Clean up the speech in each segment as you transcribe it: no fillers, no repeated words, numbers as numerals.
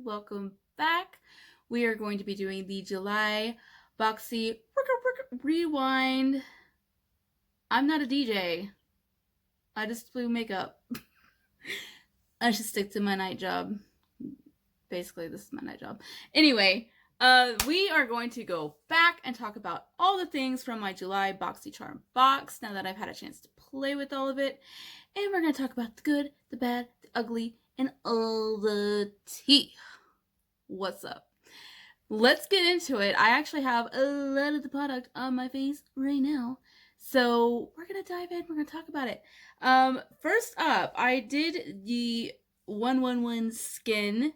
welcome back. We are going to be doing the July Boxy Rewind. I'm not a DJ. I just do makeup. I should stick to my night job. Basically, this is my night job. Anyway, we are going to go back and talk about all the things from my July BoxyCharm box now that I've had a chance to play with all of it. And we're going to talk about the good, the bad, the ugly, and all the tea. What's up? Let's get into it. I actually have a lot of the product on my face right now. So we're going to dive in. We're going to talk about it. First up, I did the 111 skin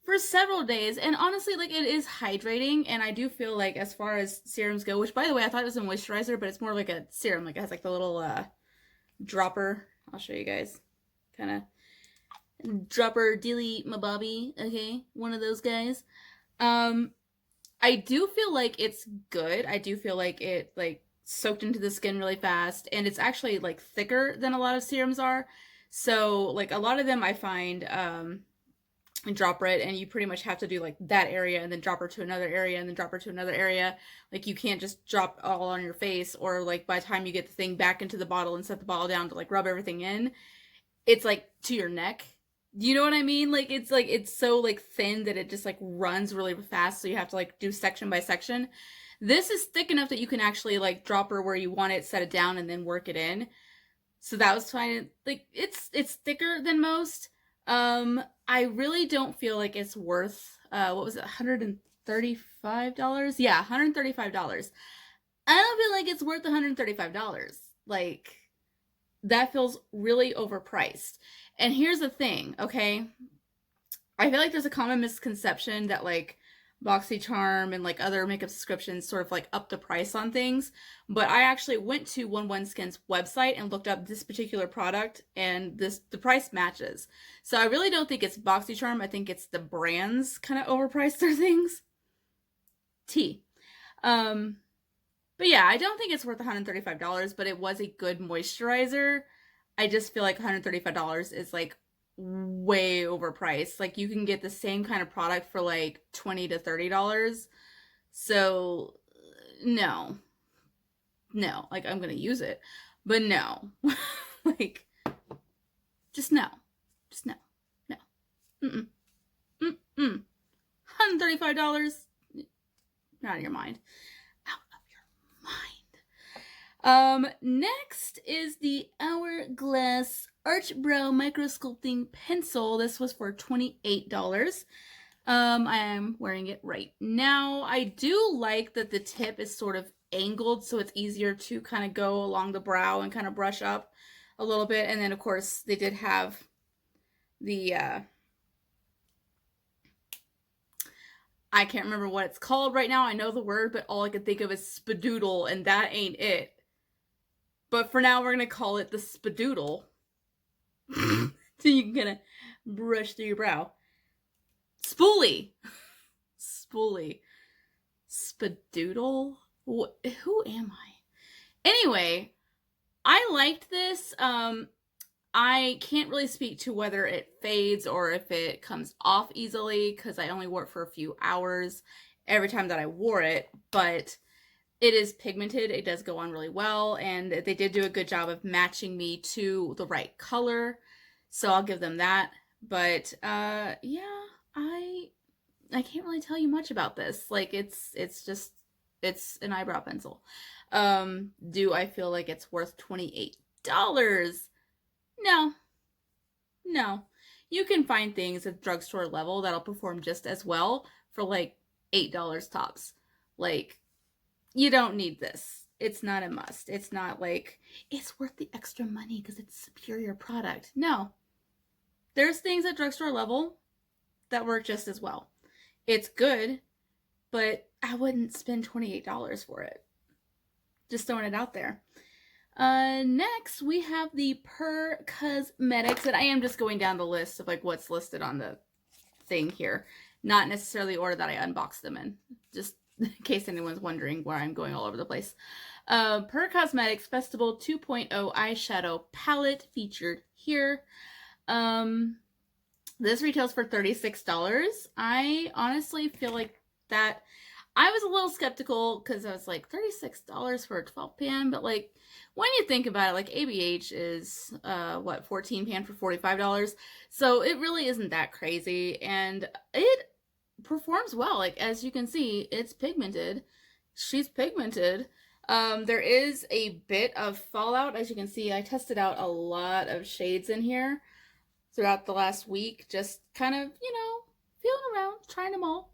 for several days, and honestly, like, it is hydrating, and I do feel like as far as serums go, which by the way, I thought it was a moisturizer, but it's more like a serum. Like, it has like the little dropper. I'll show you guys. Kind of dropper dealy mabobby. Okay, one of those guys. I do feel like it's good. I do feel like it like soaked into the skin really fast, and it's actually like thicker than a lot of serums are. So like a lot of them I find dropper it, and you pretty much have to do like that area and then drop her to another area and then drop her to another area. Like, you can't just drop all on your face, or like by the time you get the thing back into the bottle and set the bottle down to like rub everything in, it's like to your neck. You know what I mean? Like, it's so like thin that it just like runs really fast, so you have to like do section by section. This is thick enough that you can actually like drop her where you want it, set it down, and then work it in. So that was fine. Like, it's thicker than most. I really don't feel like it's worth, what was it, $135? Yeah, $135. I don't feel like it's worth $135. Like, that feels really overpriced. And here's the thing, okay? I feel like there's a common misconception that, like, BoxyCharm and like other makeup subscriptions sort of like up the price on things, but I actually went to 111 Skin's website and looked up this particular product, and the price matches. So I really don't think it's BoxyCharm. I think it's the brands kind of overpriced their things. But yeah, I don't think it's worth $135, but it was a good moisturizer. I just feel like $135 is like way overpriced. Like, you can get the same kind of product for like $20 to $30. So no, like, I'm gonna use it, but no. Like, just no, no. $135, out of your mind. Next is the Hourglass Arch Brow Micro Sculpting Pencil. This was for $28. I am wearing it right now. I do like that the tip is sort of angled, so it's easier to kind of go along the brow and kind of brush up a little bit. And then, of course, they did have the, I can't remember what it's called right now. I know the word, but all I can think of is spadoodle, and that ain't it. But for now, we're going to call it the spadoodle. So you can kind of brush through your brow. Spoolie. Spadoodle? Who am I? Anyway, I liked this. I can't really speak to whether it fades or if it comes off easily, because I only wore it for a few hours every time that I wore it, but it is pigmented. It does go on really well, and they did do a good job of matching me to the right color, so I'll give them that. But yeah, I can't really tell you much about this. Like, it's an eyebrow pencil. Do I feel like it's worth $28? No. You can find things at drugstore level that'll perform just as well for like $8 tops. Like, you don't need this. It's not a must. It's not like it's worth the extra money because it's a superior product. No. There's things at drugstore level that work just as well. It's good, but I wouldn't spend $28 for it. Just throwing it out there. Next, we have the Per Cosmetics, and I am just going down the list of like what's listed on the thing here. Not necessarily the order that I unboxed them in. Just in case anyone's wondering why I'm going all over the place. Per Cosmetics Festival 2.0 eyeshadow palette featured here. This retails for $36. I honestly feel like that I was a little skeptical because I was like, $36 for a 12 pan, but like when you think about it, like ABH is 14 pan for $45. So it really isn't that crazy, and it performs well. Like as you can see, it's pigmented. She's pigmented. There is a bit of fallout. As you can see, I tested out a lot of shades in here throughout the last week, just kind of, feeling around, trying them all.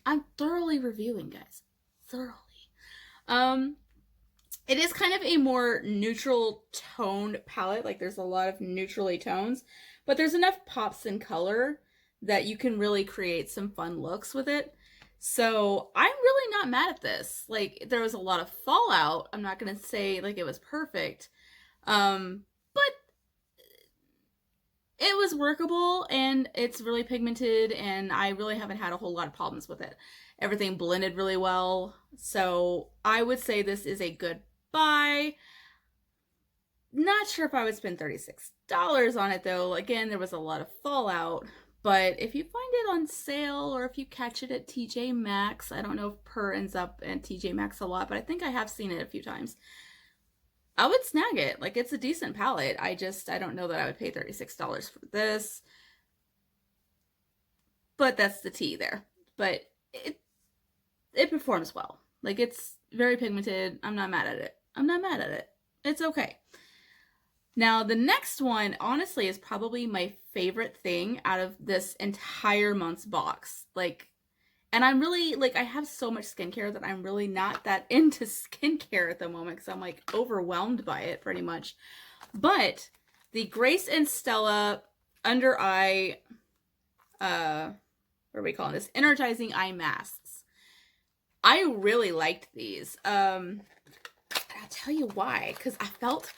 I'm thoroughly reviewing, guys. Thoroughly. It is kind of a more neutral toned palette. Like there's a lot of neutrally tones, but there's enough pops in color that you can really create some fun looks with it. So I'm really not mad at this. Like there was a lot of fallout. I'm not going to say like it was perfect. But it was workable, and it's really pigmented, and I really haven't had a whole lot of problems with it. Everything blended really well, so I would say this is a good buy. Not sure if I would spend $36 on it though. Again, there was a lot of fallout, but if you find it on sale or if you catch it at TJ Maxx, I don't know if Purr ends up at TJ Maxx a lot, but I think I have seen it a few times. I would snag it. Like it's a decent palette. I don't know that I would pay $36 for this. But that's the tea there. But it performs well. Like it's very pigmented. I'm not mad at it. I'm not mad at it. It's okay. Now the next one honestly is probably my favorite thing out of this entire month's box. Like, and I'm really, like, I have so much skincare that I'm really not that into skincare at the moment because I'm, like, overwhelmed by it pretty much. But the Grace and Stella Under Eye, what are we calling this? Energizing Eye Masks. I really liked these. I'll tell you why. Because I felt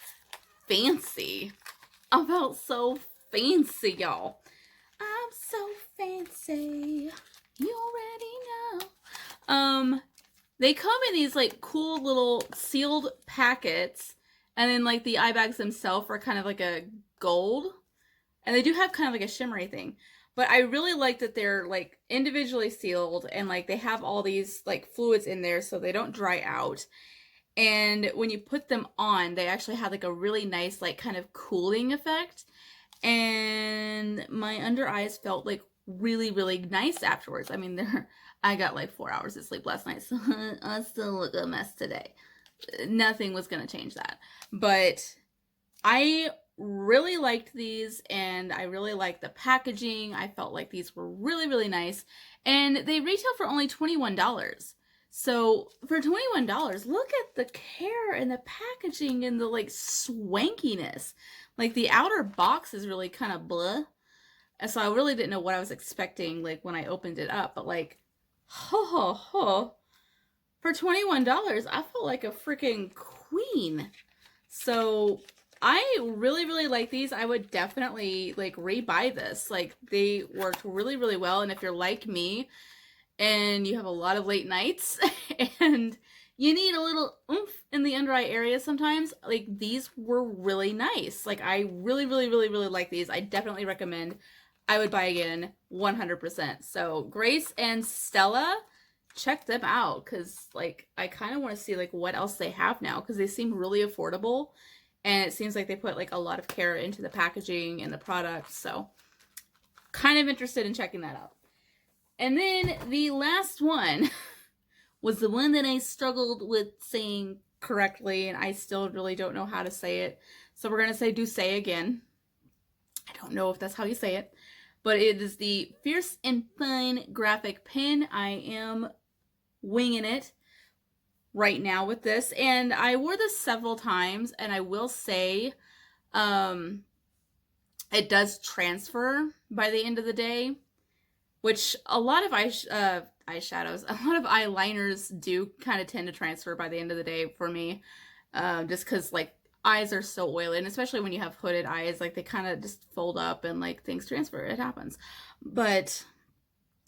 fancy. I felt so fancy, y'all. I'm so fancy. You already know. They come in these like cool little sealed packets, and then like the eye bags themselves are kind of like a gold, and they do have kind of like a shimmery thing. But I really like that they're like individually sealed, and like they have all these like fluids in there so they don't dry out. And when you put them on, they actually have like a really nice like kind of cooling effect. And my under eyes felt like really, really nice afterwards. I mean, I got like 4 hours of sleep last night, so I still look a mess today. Nothing was going to change that. But I really liked these, and I really liked the packaging. I felt like these were really, really nice. And they retail for only $21. So for $21, look at the care and the packaging and the like swankiness. Like the outer box is really kind of blah. And so I really didn't know what I was expecting like when I opened it up. But like, for $21, I felt like a freaking queen. So I really, really like these. I would definitely like rebuy this. Like they worked really, really well. And if you're like me and you have a lot of late nights and you need a little oomph in the under eye area sometimes, like these were really nice. Like I really, really, really, really like these. I definitely recommend. I would buy again 100%. So Grace and Stella, check them out because like I kind of want to see like what else they have now because they seem really affordable, and it seems like they put like a lot of care into the packaging and the products. So kind of interested in checking that out. And then the last one was the one that I struggled with saying correctly, and I still really don't know how to say it. So we're going to say Douce again. I don't know if that's how you say it, but it is the Fierce and Fun graphic pen. I am winging it right now with this, and I wore this several times, and I will say it does transfer by the end of the day, which a lot of eyeshadows, a lot of eyeliners do kind of tend to transfer by the end of the day for me, just because like eyes are so oily, and especially when you have hooded eyes, like they kind of just fold up and like things transfer. It happens. But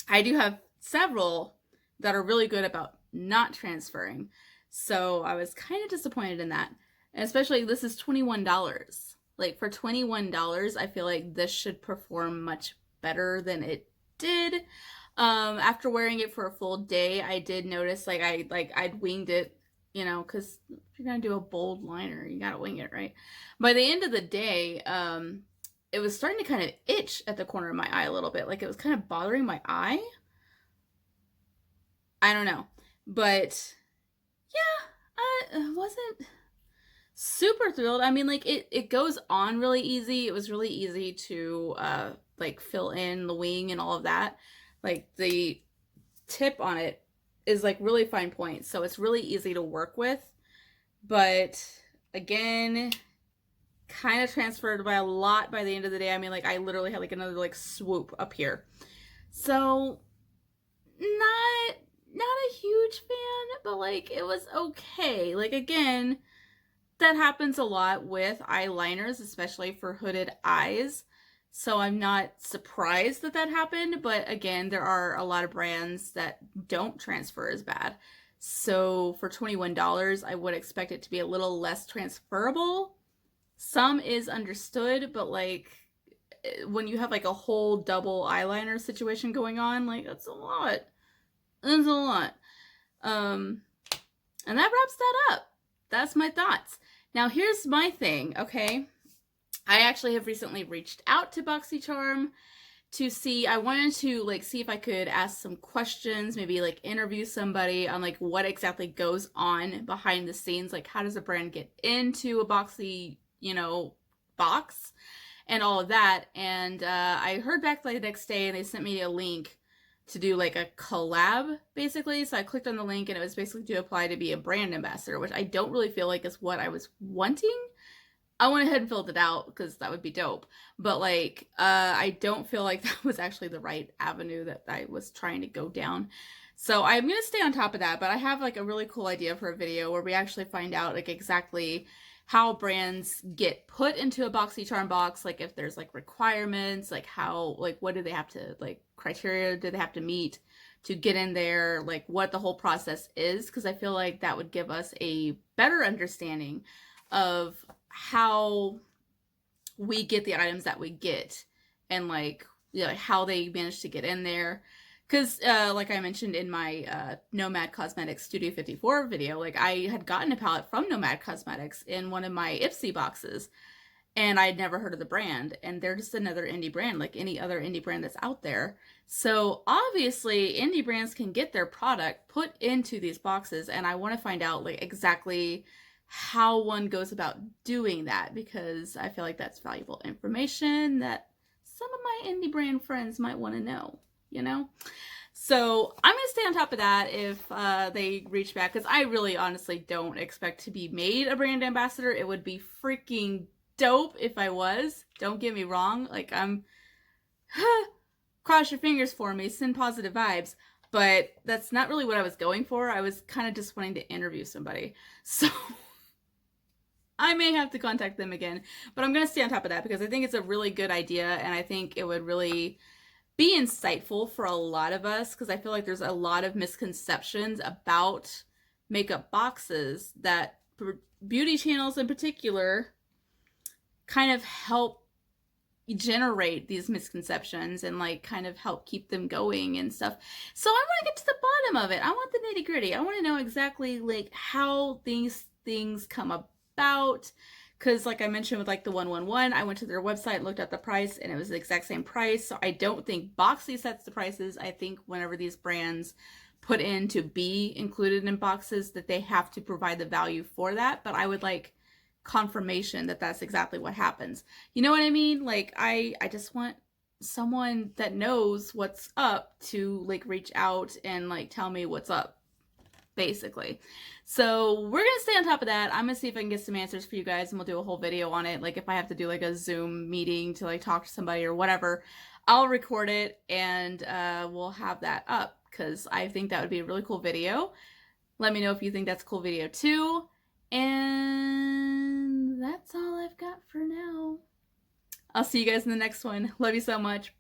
I do have several that are really good about not transferring, so I was kind of disappointed in that. And especially this is $21, Like for $21, I feel like this should perform much better than it did. After wearing it for a full day, I did notice I'd winged it, you know, because if you're gonna do a bold liner, you gotta wing it, right? By the end of the day, it was starting to kind of itch at the corner of my eye a little bit. Like it was kind of bothering my eye. I don't know. But yeah, I wasn't super thrilled. I mean, like it goes on really easy. It was really easy to like fill in the wing and all of that. Like the tip on it is like really fine points, so it's really easy to work with. But again, kind of transferred by a lot by the end of the day. I mean, like I literally had like another like swoop up here. So not a huge fan, but like it was okay. Like again, that happens a lot with eyeliners, especially for hooded eyes. So I'm not surprised that that happened, but again, there are a lot of brands that don't transfer as bad. So for $21, I would expect it to be a little less transferable. Some is understood, but like when you have like a whole double eyeliner situation going on, like that's a lot. That's a lot. And that wraps that up. That's my thoughts. Now here's my thing, okay? I actually have recently reached out to BoxyCharm to see, I wanted to like see if I could ask some questions, maybe like interview somebody on like what exactly goes on behind the scenes, like how does a brand get into a Boxy, you know, box and all of that. And I heard back like the next day and they sent me a link to do like a collab basically. So I clicked on the link and it was basically to apply to be a brand ambassador, which I don't really feel like is what I was wanting. I went ahead and filled it out because that would be dope. But like, I don't feel like that was actually the right avenue that I was trying to go down. So I'm going to stay on top of that, but I have like a really cool idea for a video where we actually find out like exactly how brands get put into a BoxyCharm box, like if there's like requirements, like how, like what do they have to, like criteria do they have to meet to get in there, like what the whole process is, because I feel like that would give us a better understanding of how we get the items that we get and like, you know, how they manage to get in there. Because like I mentioned in my Nomad Cosmetics Studio 54 video, like I had gotten a palette from Nomad Cosmetics in one of my Ipsy boxes and I'd never heard of the brand, and they're just another indie brand like any other indie brand that's out there. So obviously indie brands can get their product put into these boxes, and I want to find out like exactly how one goes about doing that, because I feel like that's valuable information that some of my indie brand friends might want to know, you know? So I'm going to stay on top of that if they reach back, because I really honestly don't expect to be made a brand ambassador. It would be freaking dope if I was. Don't get me wrong. Like cross your fingers for me, send positive vibes. But that's not really what I was going for. I was kind of just wanting to interview somebody. So I may have to contact them again, but I'm going to stay on top of that because I think it's a really good idea, and I think it would really be insightful for a lot of us, because I feel like there's a lot of misconceptions about makeup boxes that beauty channels in particular kind of help generate these misconceptions and like kind of help keep them going and stuff. So I want to get to the bottom of it. I want the nitty gritty. I want to know exactly like how these things come about, because like I mentioned with like the 111, I went to their website and looked at the price and it was the exact same price. So I don't think Boxy sets the prices. I think whenever these brands put in to be included in boxes that they have to provide the value for that, but I would like confirmation that that's exactly what happens. You know what I mean? Like I just want someone that knows what's up to like reach out and like tell me what's up, basically. So we're gonna stay on top of that. I'm gonna see if I can get some answers for you guys, and we'll do a whole video on it. Like if I have to do like a Zoom meeting to like talk to somebody or whatever, I'll record it and we'll have that up, because I think that would be a really cool video. Let me know if you think that's a cool video too. And that's all I've got for now. I'll see you guys in the next one. Love you so much.